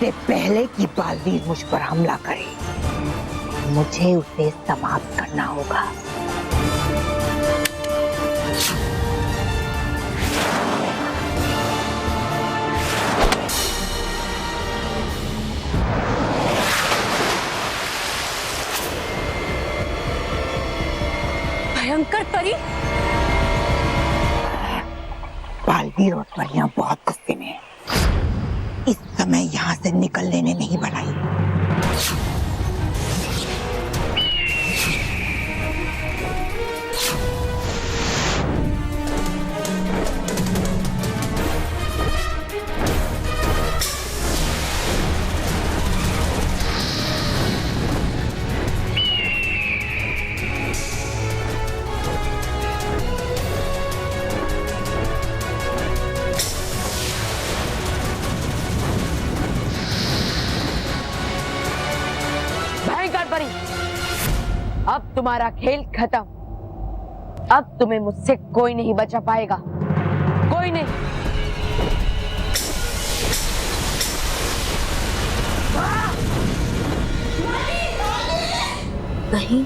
इससे पहले कि बालवीर मुझ पर हमला करे, मुझे उसे समाप्त करना होगा। भयंकर परी। बालवीर और परियां बहुत गुस्से में हैं। इस समय यहाँ से निकलने ने नहीं बनाई। अब तुम्हारा खेल खत्म। अब तुम्हें मुझसे कोई नहीं बचा पाएगा, कोई नहीं। नहीं,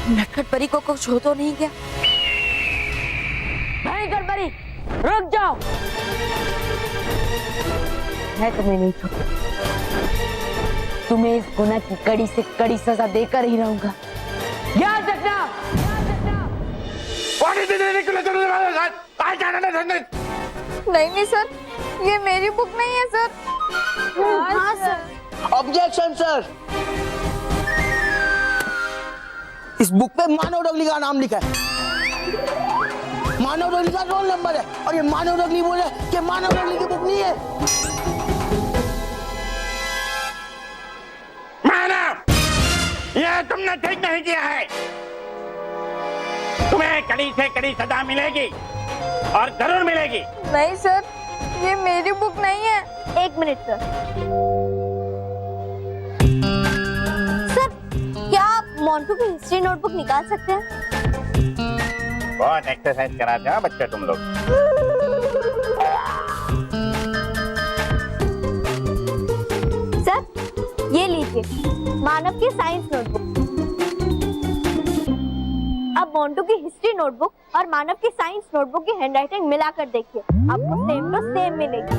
नटखट परी को कुछ हो तो नहीं गया? भयंकर परी, रुक जाओ। मैं तुम्हें नहीं छोड़ूंगा। तुम्हें इस गुनाह की कड़ी से कड़ी सजा देकर ही रहूंगा। याद रखना। नहीं सर, ये मेरी बुक नहीं है सर। हाँ सर। Objection sir. इस बुक पे मानव डगली का नाम लिखा है। मानव डगली का रोल नंबर है और ये मानव डगली बोले कि मानव डगली की बुक नहीं है। मानव, यह तुमने ठीक नहीं किया है। तुम्हें कड़ी से कड़ी सजा मिलेगी और जरूर मिलेगी। नहीं सर, ये मेरी बुक नहीं है। एक मिनट सर। सर, क्या आप मोंटू की हिस्ट्री नोटबुक निकाल सकते हैं? बहुत एक्सरसाइज कराते हो बच्चे तुम लोग। सर, ये लीजिए मानव की साइंस नोटबुक। अब मोंटू की हिस्ट्री नोटबुक और मानव की साइंस नोटबुक की हैंडराइटिंग मिलाकर देखिए, आपको सेम टू सेम मिलेगी।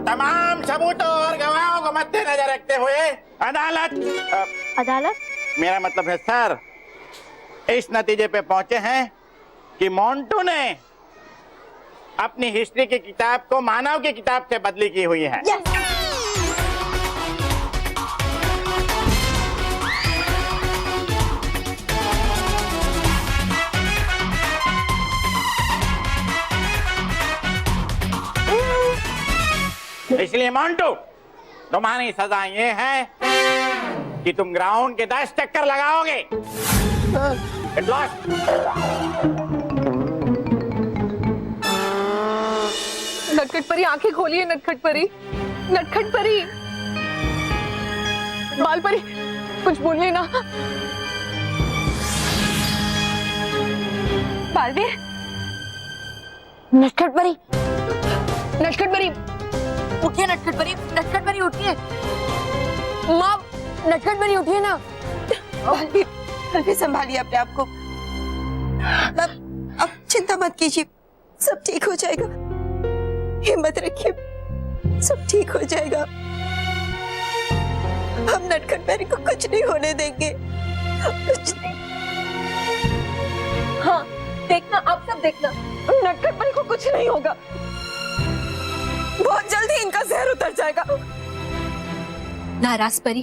तमाम सबूतों और गवाहों को मद्देनजर रखते हुए अदालत मेरा मतलब है सर, इस नतीजे पे पहुंचे हैं कि मोंटू ने अपनी हिस्ट्री की किताब को मानव की किताब से बदली की हुई है। इसलिए मोंटू, तुम्हारी सजा ये है कि तुम ग्राउंड के 10 चक्कर लगाओगे। नटखट परी, आंखें खोलिए। नटखट परी, नटखट परी, बाल परी, कुछ बोलिए ना। बालवीर, नटखट परी, नटखट परी, उठिए। नटखट परी, नटखट परी उठिए। माँ, नटखट परी उठिए ना। बालवीर, संभालिए अपने आप को। अब चिंता मत कीजिए, सब ठीक हो जाएगा। हिम्मत रखिए, सब ठीक हो जाएगा। हम नटखट परी को कुछ नहीं होने देंगे, कुछ नहीं। हाँ, देखना, आप सब देखना, नटखट परी को कुछ नहीं होगा। बहुत जल्दी इनका जहर उतर जाएगा। नाराज परी,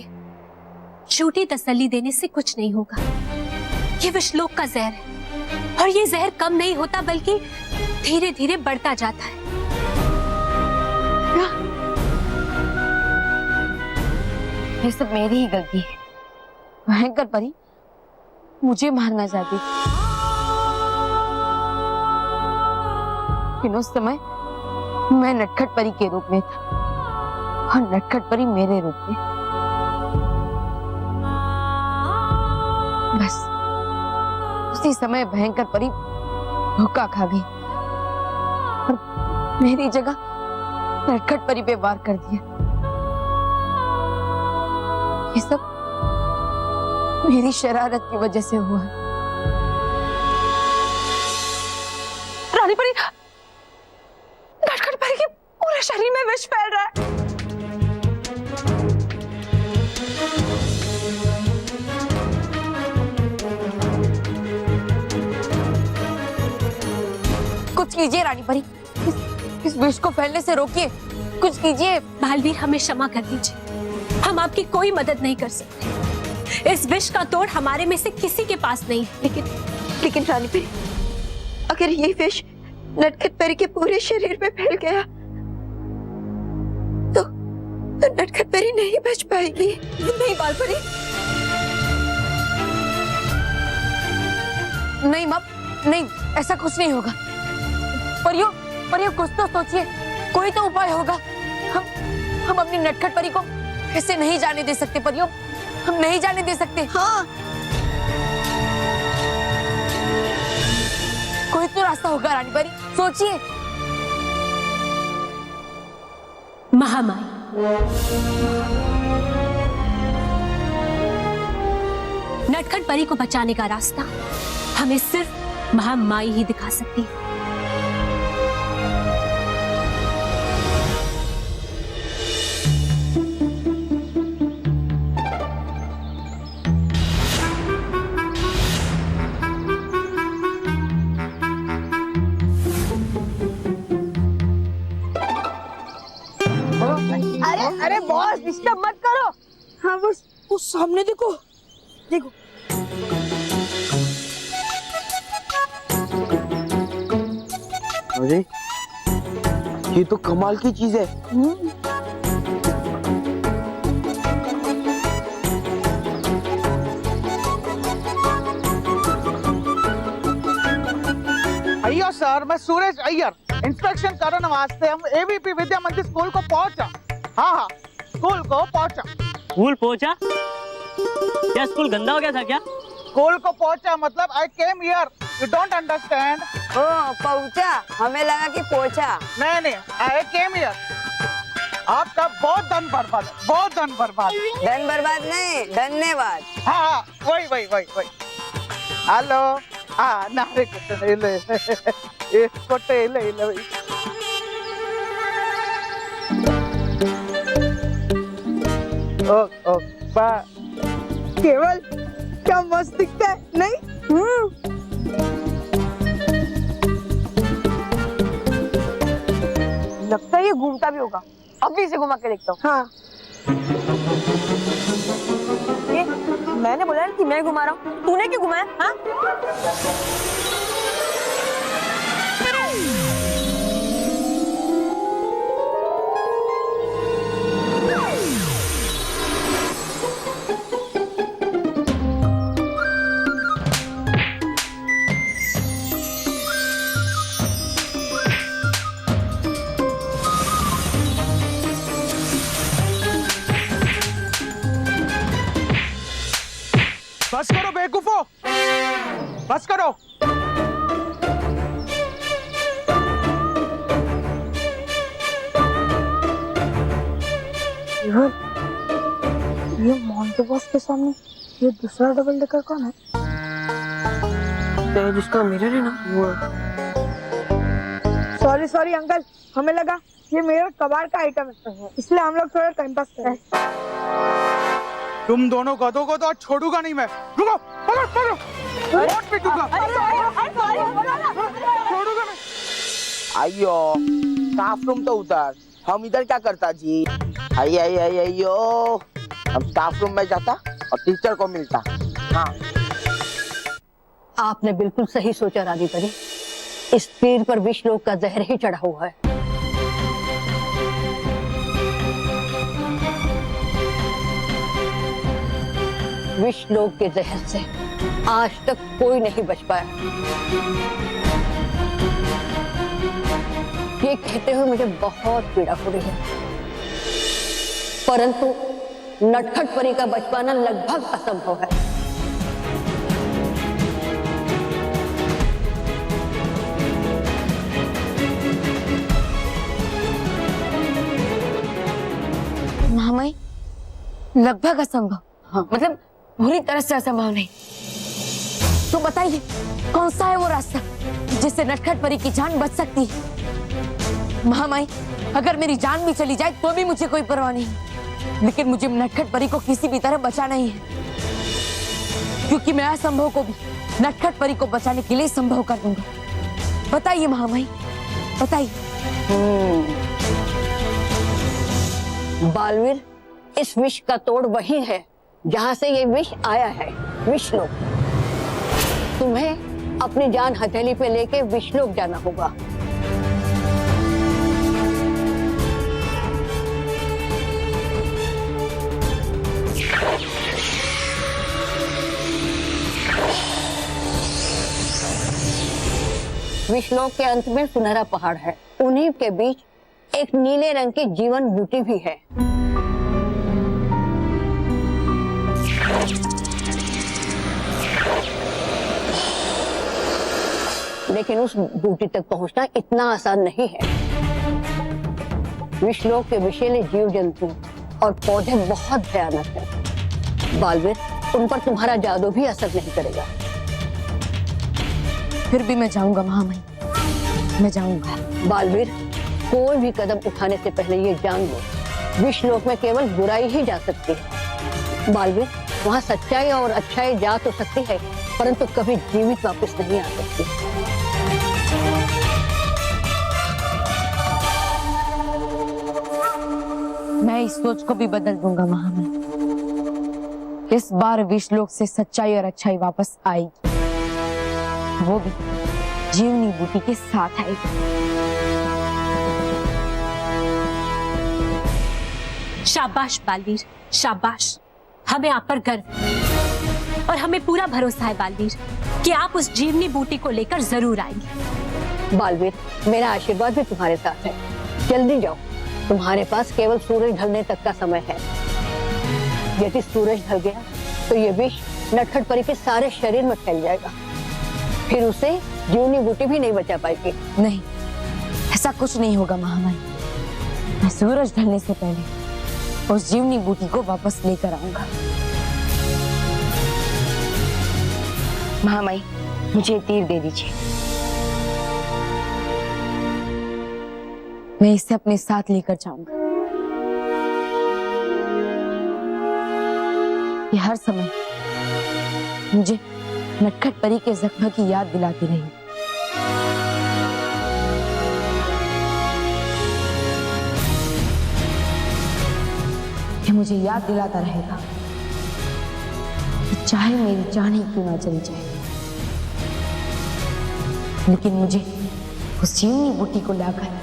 झूठी तसल्ली देने से कुछ नहीं होगा। ये विषलोक का जहर है और ये जहर कम नहीं होता बल्कि धीरे धीरे बढ़ता जाता है। ये सब मेरी ही गलती है। भयंकर परी मुझे मारना चाहती थी, लेकिन उस समय मैं नटखट परी के रूप में था और नटखट परी मेरे रूप में। बस उसी समय भयंकर परी धोखा खा गई और मेरी जगह नटखट परी पे वार कर दिया। ये सब मेरी शरारत की वजह से हुआ है। रानी परी, नटखट परी के पूरे शरीर में विष फैल रहा है। कुछ कीजिए रानी परी, इस विष को फैलने से रोकिए, कुछ कीजिए। बालवीर, हमें क्षमा कर दीजिए, हम आपकी कोई मदद नहीं कर सकते। इस विष का तोड़ हमारे में से किसी के पास नहीं है। लेकिन रानी परी, अगर ये विष नटखट परी के पूरे शरीर में फैल गया तो नटखट परी नहीं बच पाएगी। नहीं बालपरी, नहीं माँ, नहीं, ऐसा कुछ नहीं होगा। परियो कुछ तो सोचिए, कोई तो उपाय होगा। हम अपनी नटखट परी को ऐसे नहीं जाने दे सकते। परियो, हम नहीं जाने दे सकते। हाँ, कोई तो रास्ता होगा रानी परी, सोचिए। महामाई, नटखट परी को बचाने का रास्ता हमें सिर्फ महामाई ही दिखा सकती है। अरे बॉस, डिस्टर्ब मत करो। हाँ बस उस सामने देखो, देखो। अरे ये तो कमाल की चीज है। अय्यर सर, मैं सूरज अय्यर इंस्पेक्शन करने वास्ते हम एबीपी विद्या मंदिर स्कूल को पहुंचा। हाँ, स्कूल को पहुंचा। स्कूल पहुंचा? क्या स्कूल गंदा हो गया था क्या? स्कूल को पहुंचा मतलब I came here, you don't understand? ओ पहुंचा, हमें लगा कि पहुंचा। नहीं, आई केम हियर। आपका बहुत धन बर्बाद है, बहुत धन बर्बाद। धन बर्बाद नहीं, धन्यवाद। हाँ, वही। हेलो, नारे कोटे ले, कोटे ले भाई। ओ बा केवल क्या मस्त दिखता है, नहीं? लगता है ये घूमता भी होगा। अभी से घुमा के देखता हूँ। हाँ, ये मैंने बोला ना कि मैं घुमा रहा हूँ, तूने क्यों घुमाया? हाँ? बस करो बेवकूफो, बस करो। ये मोंटे बॉस के सामने ये दूसरा डबल डेकर कौन है? जिसका मिरर है ना वो। सॉरी अंकल, हमें लगा ये मेरा कबाड़ का आइटम है, इसलिए हम लोग थोड़ा टाइम पास कर रहे हैं। तुम दोनों गधों को तो आज छोड़ूंगा नहीं मैं। रुको, पकड़ो, वोट पे दूंगा। छोड़ूंगा नहीं। अयो, स्टाफ रूम तो उधर, हम इधर क्या करता जी? अयो, हम स्टाफ रूम में जाता और टीचर को मिलता। हाँ, आपने बिल्कुल सही सोचा रानी परी। इस तीर पर विषलोक का जहर ही चढ़ा हुआ है। विषलोक के जहर से आज तक कोई नहीं बच पाया। ये कहते हुए मुझे बहुत पीड़ा हो रही है, परंतु नटखट परी का बच पाना लगभग असंभव है। महामाई, लगभग असंभव? हाँ। मतलब पूरी तरह से असंभव नहीं। तो बताइए कौन सा है वो रास्ता जिससे नटखट परी की जान बच सकती है? महामाई, अगर मेरी जान भी चली जाए तो भी मुझे कोई परवाह नहीं, लेकिन मुझे नटखट परी को किसी भी तरह बचाना ही है, क्योंकि मैं असंभव को भी नटखट परी को बचाने के लिए संभव कर दूंगा। बताइए महामाई, बताइए। बालवीर, इस विष का तोड़ वही है जहां से ये विष आया है, विषलोक। तुम्हें अपनी जान हथेली पे लेके विषलोक जाना होगा। विषलोक के अंत में सुनहरा पहाड़ है, उन्हीं के बीच एक नीले रंग की जीवन बूटी भी है। लेकिन उस बूटी तक पहुंचना इतना आसान नहीं है। विषलोक के विषैले जीव जंतु और पौधे बहुत भयानक हैं। बालवीर, उन पर तुम्हारा जादू भी असर नहीं करेगा। फिर भी मैं जाऊंगा महामाई, मैं जाऊंगा। बालवीर, कोई भी कदम उठाने से पहले ये जान लो, विषलोक में केवल बुराई ही जा सकती है। बालवीर, वहाँ सच्चाई और अच्छाई जा तो सकती है, परंतु कभी जीवित वापस नहीं आ सकती। मैं इस सोच को भी बदल दूंगा महामाई। इस बार विषलोक से सच्चाई और अच्छाई वापस आएगी, वो भी जीवनी बूटी के साथ आएगी। शाबाश बालवीर, शाबाश। हमें आप पर गर्व है और हमें पूरा भरोसा है बालवीर कि आप उस जीवनी बूटी को लेकर जरूर आएंगे। बालवीर, मेरा आशीर्वाद भी तुम्हारे साथ है। जल्दी जाओ, तुम्हारे पास केवल सूरज ढलने तक का समय है। यदि सूरज ढल गया तो ये विष नटखट परी के सारे शरीर में फैल जाएगा, फिर उसे जीवनी बूटी भी नहीं बचा पाएगी। नहीं, ऐसा कुछ नहीं होगा महामाई। मैं सूरज ढलने से पहले उस जीवनी बूटी को वापस लेकर आऊंगा। महामाई, मुझे तीर दे दीजिए, मैं इसे अपने साथ लेकर जाऊंगा। ये हर समय मुझे नटखट परी के जख्म की याद दिलाती रही। ये मुझे याद दिलाता रहेगा कि चाहे मेरी जान ही क्यों ना चली जाए, लेकिन मुझे उस जीवनी बूटी को लाकर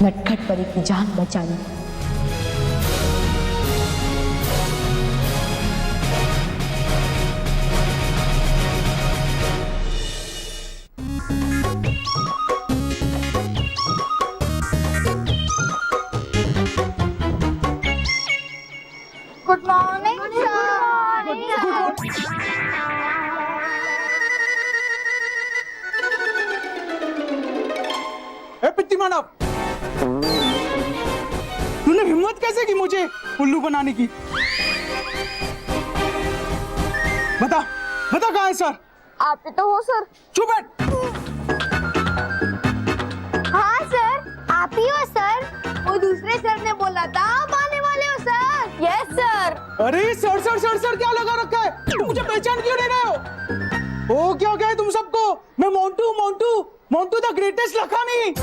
नटखट परी की जान बचानी। गुड मॉर्निंग ए पिट्टी मानव, तूने हिम्मत कैसे की मुझे उल्लू बनाने की? बता बता, कहाँ है सर? आप ही तो हो सर। चुप बैठ। हाँ सर, आप ही हो सर। वो दूसरे सर ने बोला था आप आने वाले हो सर। Yes sir. अरे सर सर सर सर क्या लगा रखा है? तुम मुझे पहचान क्यों नहीं रहे हो? ओ क्या क्या है तुम सबको? मैं मोंटू मोंटू मोंटू द ग्रेटेस्ट लखानी।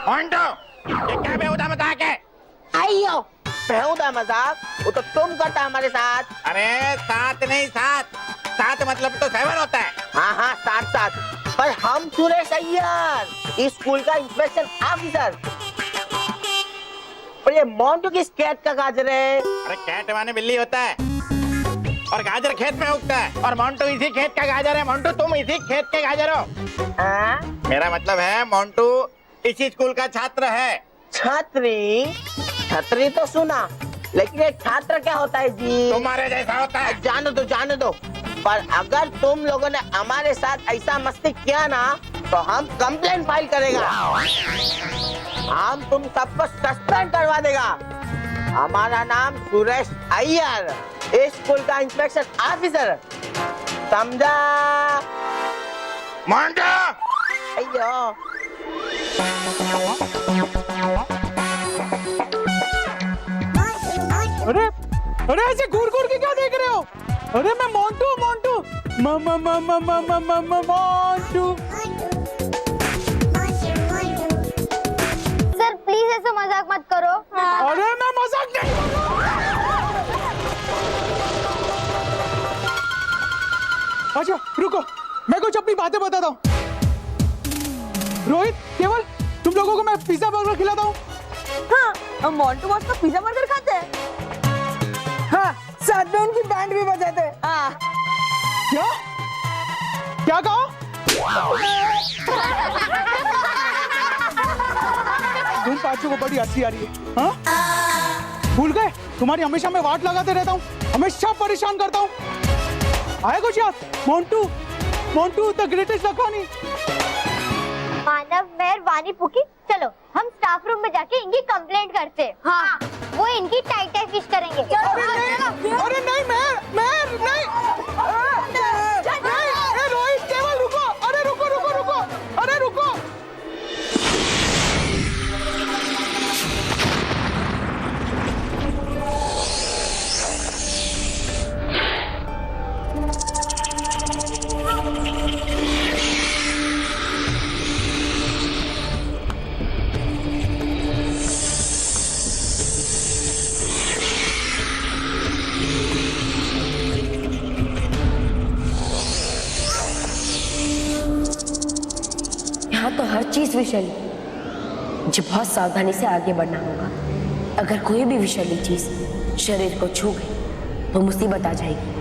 मोंटू, ये क्या बेहुदा मजाक है? आइयो, मजाक, वो तो तुम करता हमारे साथ। अरे 7 नहीं 7, 7 मतलब तो 7 होता है। हाँ हाँ 7 पर हम सुरेश अय्यर, इस स्कूल का इंस्पेक्शन ऑफिसर। और ये मोंटू किस कैट का गाजर है? अरे कैट माने बिल्ली होता है और गाजर खेत में उगता है और मोंटू इसी खेत का गाजर है। मोंटू तुम इसी खेत के गाजर हो। मेरा मतलब है मोंटू इसी स्कूल का छात्र है। छात्री? छतरी तो सुना, लेकिन एक छात्र क्या होता है जी? तुम्हारे जैसा होता है। जानो दो। पर अगर तुम लोगों ने हमारे साथ ऐसा मस्ती किया ना, तो हम कंप्लेंट फाइल करेगा। हम तुम सबको सस्पेंड करवा देगा। हमारा नाम सुरेश अय्यर, इस स्कूल का इंस्पेक्शन ऑफिसर, समझा? मोंटू! अय्यो। अरे अरे ऐसे घूर घूर के क्या देख रहे हो? अरे मैं मोंटू मोंटू। सर प्लीज ऐसा मजाक मत करो। अरे मैं मजाक नहीं कर रहा। अच्छा रुको, मैं कुछ अपनी बातें बताता हूँ। रोहित, केवल, तुम लोगों को मैं पिज्जा बर्गर खिलाता हूँ। हाँ, मोंटू बॉस तो पिज्जा बर्गर खाते हैं। हाँ, साथ में उनकी बैंड भी बजाते हैं। हाँ। क्या कहा? तुम पांचों को बड़ी हंसी आ रही है। हाँ? भूल गए? तुम्हारी हमेशा मैं वाट लगाते रहता हूँ, हमेशा परेशान करता हूँ। आया कुछ याद? Montu the greatest Lakhani. मानव, मेहर, वानी, पुकी, चलो हम स्टाफ रूम में जाके इनकी कंप्लेंट करते हैं। हाँ, वो इनकी टाई फिश करेंगे। अरे नहीं, मैं नहीं। रोहित, केवल रुको। अरे रुको। अरे रुको। यहाँ तो हर चीज विषैली, मुझे बहुत सावधानी से आगे बढ़ना होगा। अगर कोई भी विषैली चीज शरीर को छू गई तो मुसीबत आ जाएगी।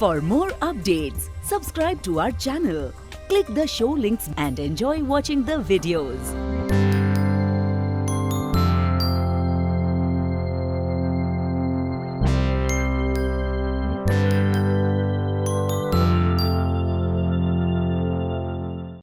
For more updates, subscribe to our channel, click the show links and enjoy watching the videos.